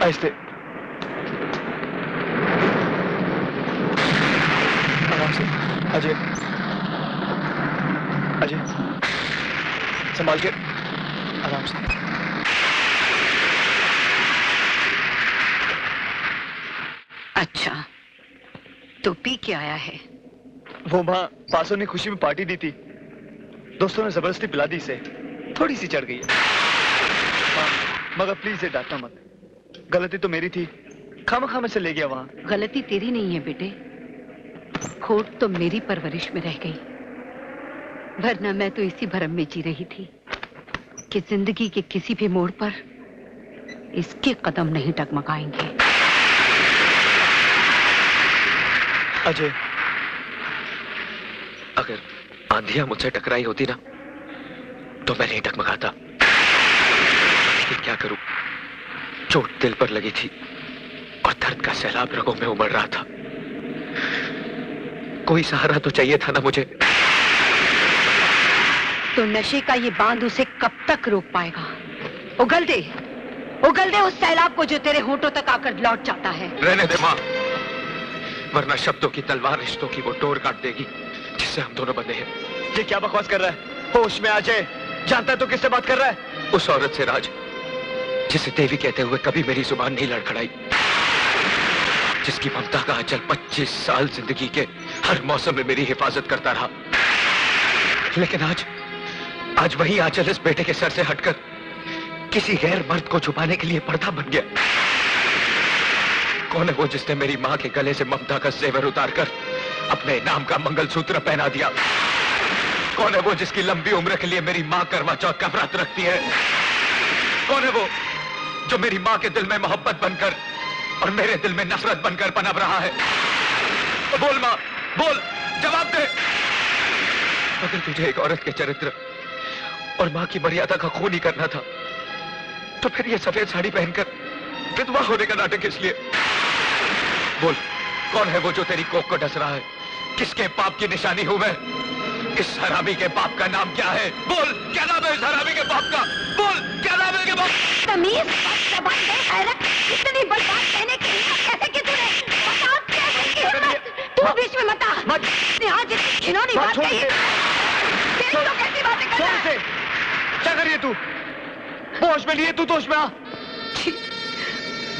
आहिस्ते, आराम से। अजय, अजय, संभाल के, आराम से। अच्छा, तो पी के आया है? वो माँ पासों ने खुशी में पार्टी दी थी, दोस्तों ने जबरदस्ती पिला दी इसे, थोड़ी सी चढ़ गई है। माँ, मगर प्लीज इसे डांटना मत, गलती तो मेरी थी, खामखा में से ले गया वहां। गलती तेरी नहीं है बेटे, खोट तो मेरी परवरिश में रह गई, वरना मैं तो इसी भरम में जी रही थी कि जिंदगी के किसी भी मोड़ पर इसके कदम नहीं डगमगाएंगे। अजय, अगर आंधियां मुझसे टकराई होती ना तो मैं नहीं डगमगाता, लेकिन क्या करूं, चोट दिल पर लगी थी और दर्द का सैलाब रगों में उमड़ रहा था। कोई सहारा तो चाहिए था ना मुझे। तो नशे का ये बांध उसे कब तक रोक पाएगा? उगल दे उस सैलाब को जो तेरे होठों तक आकर लौट जाता है। रहने दे मां, वरना शब्दों की तलवार रिश्तों की वो डोर काट देगी जिससे हम दोनों बंधे हैं। ये क्या बकवास कर रहा है? होश में आ जाए, जानता है तो किससे बात कर रहा है? उस औरत से राज, जिसे देवी कहते हुए कभी मेरी जुबान नहीं लड़खड़ाई, जिसकी ममता का आंचल 25 साल जिंदगी के हर मौसम में मेरी हिफाजत करता रहा। लेकिन आज वही आंचल इस बेटे के सर से हटकर किसी गैर मर्द को छुपाने के लिए पर्दा बन गया। कौन है वो जिसने मेरी मां के गले से ममता का जेवर उतारकर अपने नाम का मंगलसूत्र पहना दिया? कौन है वो जिसकी लंबी उम्र के लिए मेरी मां करवा चौथ का व्रत रखती है? कौन है वो जो मेरी मां के दिल में मोहब्बत बनकर और मेरे दिल में नफरत बनकर पनप रहा है? बोल मां, बोल, जवाब दे। अगर तुझे एक औरत के चरित्र और मां की मर्यादा का खून ही करना था तो फिर ये सफेद साड़ी पहनकर विधवा होने का नाटक किस लिए? बोल, कौन है वो जो तेरी कोख को डस रहा है? किसके पाप की निशानी हूं मैं? इस हरामी के बाप का नाम क्या है? बोल, क्या नाम है इस हरामी के बाप का? बोल, क्या नाम है इनके बाप? तमीज, ज़बान दे, गैरत, इतनी बड़ी बात कहने के लिए कैसे कि तूने बता क्या है कि हिम्मत? तू बीच में मत आ। यहाँ जितनी खिलौनी बात कही, तेरी तो कैसी बातें कर रहा है? क्या कर रही है तू? होश में लिए तू तो होश में आ।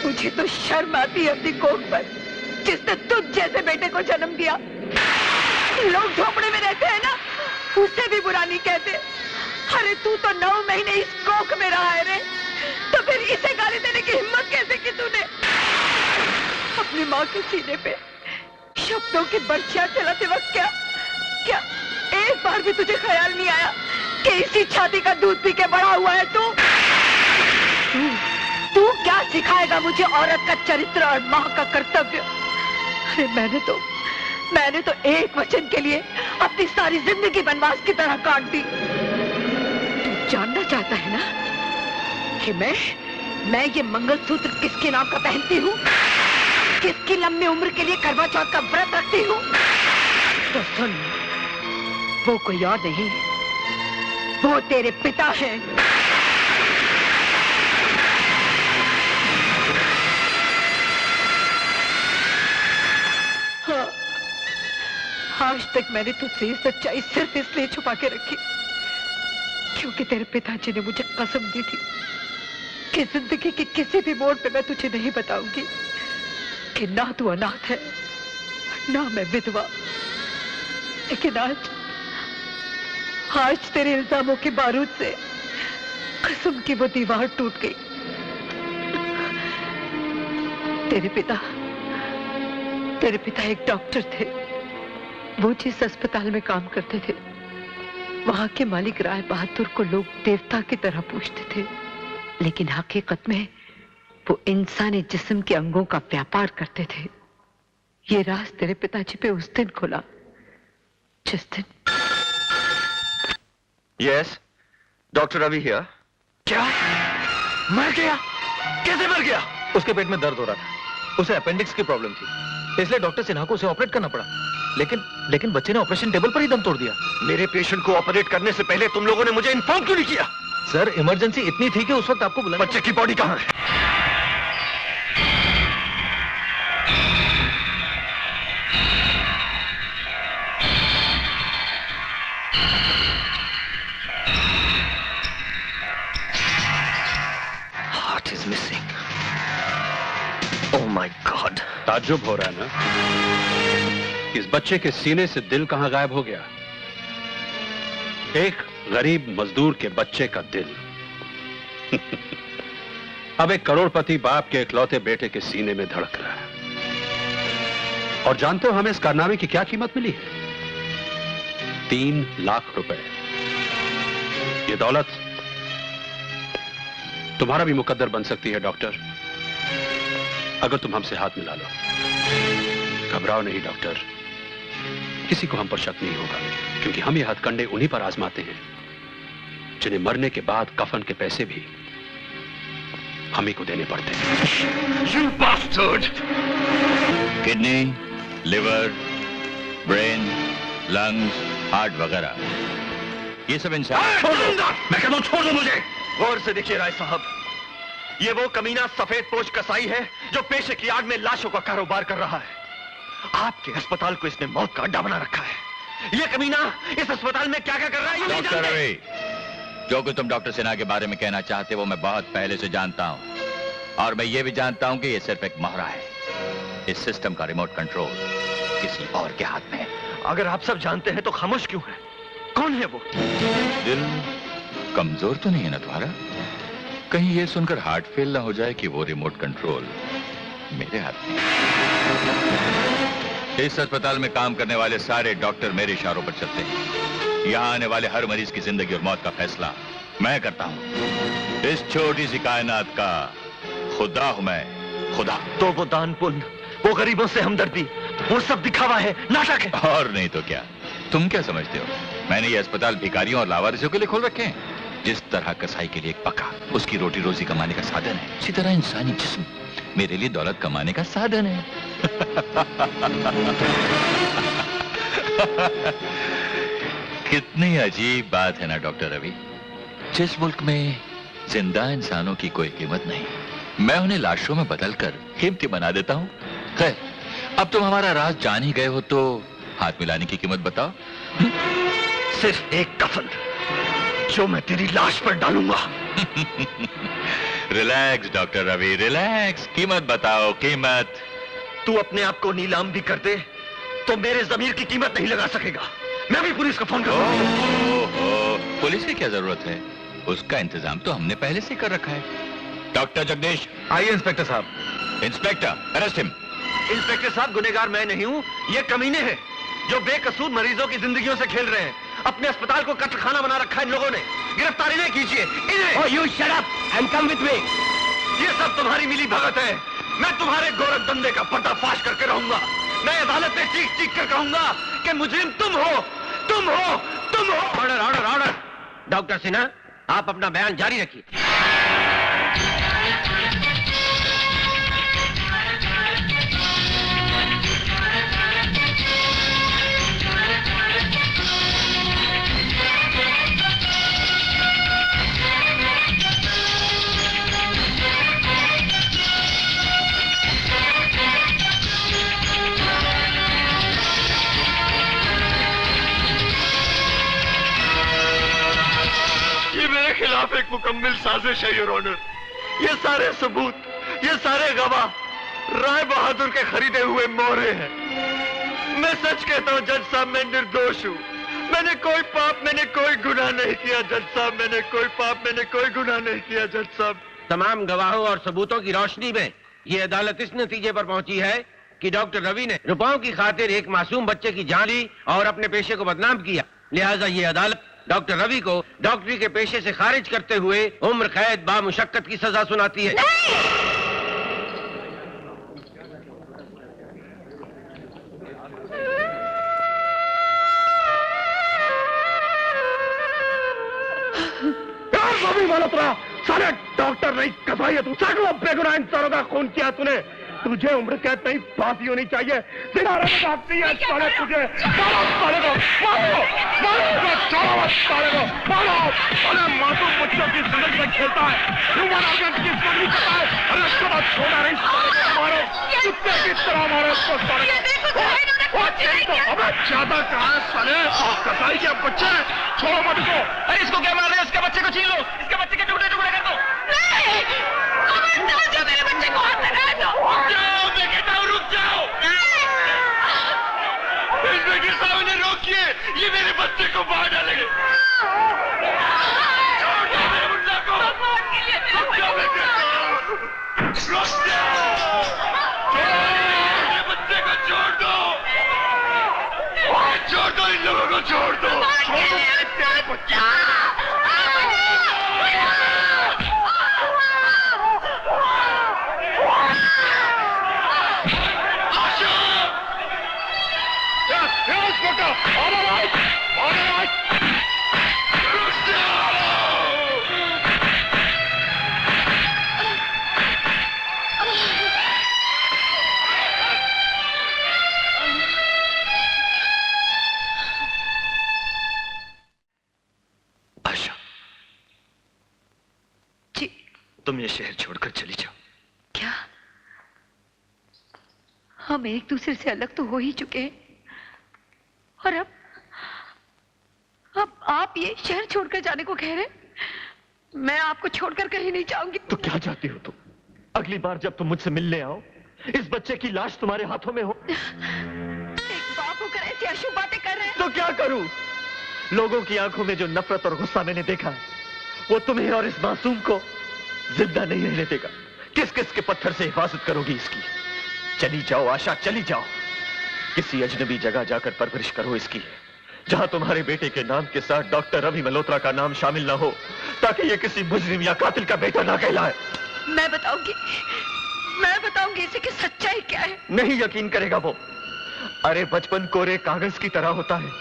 मुझे तो शर्म आती है अपनी कोख पर, जिसने तुझ जैसे बेटे को जन्म दिया। लोग झोपड़े में रहते हैं ना, उससे भी बुरा नहीं कहते। अरे तू तो 9 महीने इस कोख में रहा है रे, तो फिर इसे गाली देने की हिम्मत कैसे की तूने? अपनी माँ के सीने पे शब्दों की बर्छियां चलाते वक्त क्या एक बार भी तुझे ख्याल नहीं आया कि इसी छाती का दूध पी के बड़ा हुआ है तू? तू क्या सिखाएगा मुझे औरत का चरित्र और माँ का कर्तव्य? अरे मैंने तो एक वचन के लिए अपनी सारी जिंदगी वनवास की तरह काट दी। तू जानना चाहता है ना कि मैं ये मंगलसूत्र किसके नाम का पहनती हूँ, किसकी लंबी उम्र के लिए करवा चौथ का व्रत रखती हूँ? तो सुन, वो कोई और नहीं, वो तेरे पिता हैं। आज तक मैंने तुझसे ये सच्चाई सिर्फ इसलिए छुपा के रखी क्योंकि तेरे पिताजी ने मुझे कसम दी थी कि जिंदगी के किसी भी मोड़ पे मैं तुझे नहीं बताऊंगी कि ना तू अनाथ है ना मैं विधवा। लेकिन आज तेरे इल्जामों के बारूद से कसम की वो दीवार टूट गई। तेरे पिता एक डॉक्टर थे। वो जिस अस्पताल में काम करते थे, वहां के मालिक राय बहादुर को लोग देवता की तरह पूजते थे, लेकिन हकीकत में वो इंसानी जिस्म के अंगों का व्यापार करते थे। ये राज तेरे पिताजी पे उस दिन खुला जिस दिन। Yes, doctor Ravi here. क्या? मर गया? कैसे मर गया? उसके पेट में दर्द हो रहा था, उसे अपेंडिक्स की प्रॉब्लम थी, इसलिए डॉक्टर सिन्हा को उसे ऑपरेट करना पड़ा। लेकिन बच्चे ने ऑपरेशन टेबल पर ही दम तोड़ दिया। मेरे पेशेंट को ऑपरेट करने से पहले तुम लोगों ने मुझे इन्फॉर्म क्यों नहीं किया? सर, इमरजेंसी इतनी थी कि उस वक्त आपको बुलाना। बच्चे की बॉडी कहां है? ताज्जुब हो रहा है ना? इस बच्चे के सीने से दिल कहां गायब हो गया? एक गरीब मजदूर के बच्चे का दिल अब एक करोड़पति बाप के इकलौते बेटे के सीने में धड़क रहा है। और जानते हो हमें इस कारनामे की क्या कीमत मिली है? 3 लाख रुपए। ये दौलत तुम्हारा भी मुकद्दर बन सकती है डॉक्टर, अगर तुम हमसे हाथ मिला लो। घबराओ नहीं डॉक्टर, किसी को हम पर शक नहीं होगा, क्योंकि हम ये हथकंडे उन्हीं पर आजमाते हैं जिन्हें मरने के बाद कफन के पैसे भी हम ही को देने पड़ते हैं। You bastard! Kidney, liver, brain, lungs, heart वगैरह, ये सब इंसान। मैं कहता हूं छोड़ दो मुझे। गौर से देखिए राय साहब, ये वो कमीना सफेद पोश कसाई है जो पेशे की आड़ में लाशों का कारोबार कर रहा है। आपके अस्पताल को इसने मौत का अड्डा बना रखा है। ये कमीना इस अस्पताल में क्या क्या कर रहा है ये नहीं डॉक्टर जानते। रवि, जो कुछ तुम डॉक्टर सिन्हा के बारे में कहना चाहते हो वो मैं बहुत पहले से जानता हूं, और मैं ये भी जानता हूं कि ये सिर्फ एक मोहरा है। इस सिस्टम का रिमोट कंट्रोल किसी और के हाथ में है। अगर आप सब जानते हैं तो खामोश क्यों है? कौन है वो? दिल कमजोर तो नहीं है ना तुम्हारा? कहीं ये सुनकर हार्ट फेल ना हो जाए कि वो रिमोट कंट्रोल मेरे हाथ में। इस अस्पताल में काम करने वाले सारे डॉक्टर मेरे इशारों पर चलते हैं। यहाँ आने वाले हर मरीज की जिंदगी और मौत का फैसला मैं करता हूँ। इस छोटी सी कायनात का खुदा हूं मैं, खुदा। तो वो दान पुण्य, वो गरीबों से हमदर्दी, वो सब दिखावा है, नाटक है। और नहीं तो क्या? तुम क्या समझते हो मैंने ये अस्पताल भिखारियों और लावारिसों के लिए खोल रखे हैं? जिस तरह कसाई के लिए एक पका उसकी रोटी रोजी कमाने का साधन है, इसी तरह इंसानी जिस्म मेरे लिए दौलत कमाने का साधन है। कितनी अजीब बात है ना डॉक्टर रवि। जिस मुल्क में जिंदा इंसानों की कोई कीमत नहीं, मैं उन्हें लाशों में बदलकर कीमती बना देता हूं। खैर, अब तुम हमारा राज जान ही गए हो तो हाथ मिलाने की कीमत बताओ। सिर्फ एक कफन जो मैं तेरी लाश पर डालूंगा। Relax doctor Ravi, relax. कीमत बताओ, कीमत। तू अपने आप को नीलाम भी कर दे तो मेरे जमीर की कीमत नहीं लगा सकेगा। मैं भी पुलिस को फोन करूंगा। पुलिस की क्या जरूरत है? उसका इंतजाम तो हमने पहले से कर रखा है। डॉक्टर जगदीश। आइए इंस्पेक्टर साहब। Inspector, arrest him. इंस्पेक्टर साहब, गुनहगार मैं नहीं हूँ, ये कमीने हैं जो बेकसूर मरीजों की जिंदगियों से खेल रहे हैं। अपने अस्पताल को कत्लखाना बना रखा है इन लोगों ने। गिरफ्तारी नहीं कीजिए इन्हें। You shut up and come with me. ये सब तुम्हारी मिली भगत है। मैं तुम्हारे गोरख धंधे का पर्दाफाश करके रहूंगा। मैं अदालत में चीख चीख कर कहूंगा कि मुजरिम तुम हो, तुम हो, तुम हो। Order order order. Doctor Sinha, आप अपना बयान जारी रखिए। खिलाफ एक मुकम्मल साजिश है योर ऑनर। ये सारे सबूत, ये सारे गवाह राय बहादुर के खरीदे हुए मोहरे हैं। मैं सच कहता हूँ जज साहब, मैं निर्दोष हूँ। मैंने कोई पाप, मैंने कोई गुनाह नहीं किया जज साहब। मैंने कोई पाप, मैंने कोई गुनाह नहीं किया जज साहब। तमाम गवाहों और सबूतों की रोशनी में ये अदालत इस नतीजे पर पहुंची है कि डॉक्टर रवि ने रुपयों की खातिर एक मासूम बच्चे की जान ली और अपने पेशे को बदनाम किया। लिहाजा ये अदालत डॉक्टर रवि को डॉक्टरी के पेशे से खारिज करते हुए उम्र कैद बामुशक्कत की सजा सुनाती है। सारे डॉक्टर नहीं कसाई है तू। सैकड़ों बेगुनाह इंसानों का खून किया तूने। तुझे उम्र कैद नहीं, फांसी होनी चाहिए। सिनारे में काटती है साले तुझे। मारो साले को, मारो, मारो साले को, मारो। अरे मासूम बच्चों की जिंदगी में खेलता है, ह्यूमन ऑर्गन की स्टोरी करता है। अरे उसके बाद छोड़ा नहीं साले को, मारो, कुत्ते की तरह मारो उसको साले को। अबे ज्यादा कहा है साले, कसाई के बच्चे, छोड़ो मत इसको। अरे इसको क्या मार रहे हैं? इसके बच्चे को छीन लो, इसके बच्चे के टुकड़े टुकड़े कर दो। राजू मेरे बच्चे को हाथ लगा दो। मैं कहता हूँ रुक जाओ। इंस्पेक्टर साहब ने रोकिए, ये मेरे बच्चे को मार डालेंगे। छोड़ दो मेरे मुन्ना को। रुक जाओ बेटे, रुक जाओ। मेरे बच्चे को छोड़ दो, छोड़ दो, इन लोगों को छोड़ दो। तेरे बच्चे आशा, जी तुम ये शहर छोड़कर चली जाओ। क्या हम एक दूसरे से अलग तो हो ही चुके हैं, और अब आप ये शहर छोड़कर जाने को कह रहे हैं? मैं आपको छोड़कर कहीं नहीं जाऊंगी। तो क्या चाहती हो तुम? अगली बार जब तुम मुझसे मिलने आओ, इस बच्चे की लाश तुम्हारे हाथों में हो। एक बाप होकर ऐसी अशुभ बातें कर रहे हैं। तो क्या करूं? लोगों की आंखों में जो नफरत और गुस्सा मैंने देखा है, वो तुम्हें और इस मासूम को जिंदा नहीं रहने देगा। किस किस के पत्थर से हिफाजत करोगी इसकी? चली जाओ आशा, चली जाओ। किसी अजनबी जगह जाकर परवरिश करो इसकी, जहां तुम्हारे बेटे के नाम के साथ डॉक्टर रवि मल्होत्रा का नाम शामिल ना हो, ताकि ये किसी मुजरिम या कातिल का बेटा ना कहलाए। मैं बताऊंगी इसे कि सच्चाई क्या है। नहीं यकीन करेगा वो। अरे बचपन कोरे कागज की तरह होता है,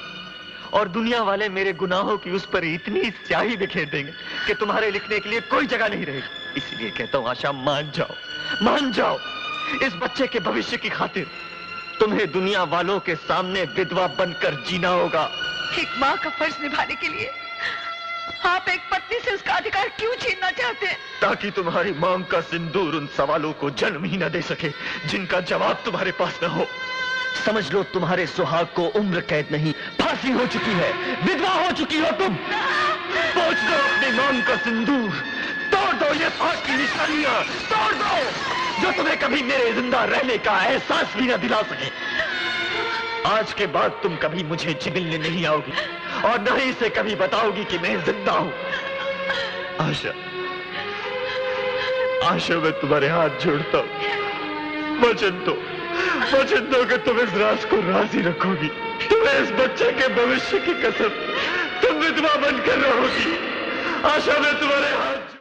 और दुनिया वाले मेरे गुनाहों की उस पर इतनी स्याही बिखेर देंगे कि तुम्हारे लिखने के लिए कोई जगह नहीं रहेगी। इसलिए कहता हूं आशा, मान जाओ, मान जाओ। इस बच्चे के भविष्य की खातिर तुम्हें दुनिया वालों के सामने विधवा बनकर जीना होगा। एक माँ का फर्ज निभाने के लिए आप एक पत्नी से उसका अधिकार क्यों छीनना चाहते हैं? ताकि तुम्हारी मांग का सिंदूर उन सवालों को जन्म ही न दे सके जिनका जवाब तुम्हारे पास न हो। समझ लो, तुम्हारे सुहाग को उम्र कैद नहीं, फांसी हो चुकी है। विधवा हो चुकी हो तुम। पोंछ दो अपनी मांग का सिंदूर, तोड़ दो ये फांस की निशानियां, तोड़ दो जो तुम्हें कभी मेरे जिंदा रहने का एहसास भी न दिला सके। आज के बाद तुम कभी मुझे जी मिलने नहीं आओगी, और न ही इसे कभी बताओगी कि मैं जिंदा हूं। आशा, आशा, मैं तुम्हारे हाथ जोड़ता हूं। वचन दो कि तुम इस राज को राजी रखोगी। तुम्हें इस बच्चे के भविष्य की कसम, तुम विधवा बनकर रहोगी। आशा, मैं तुम्हारे हाथ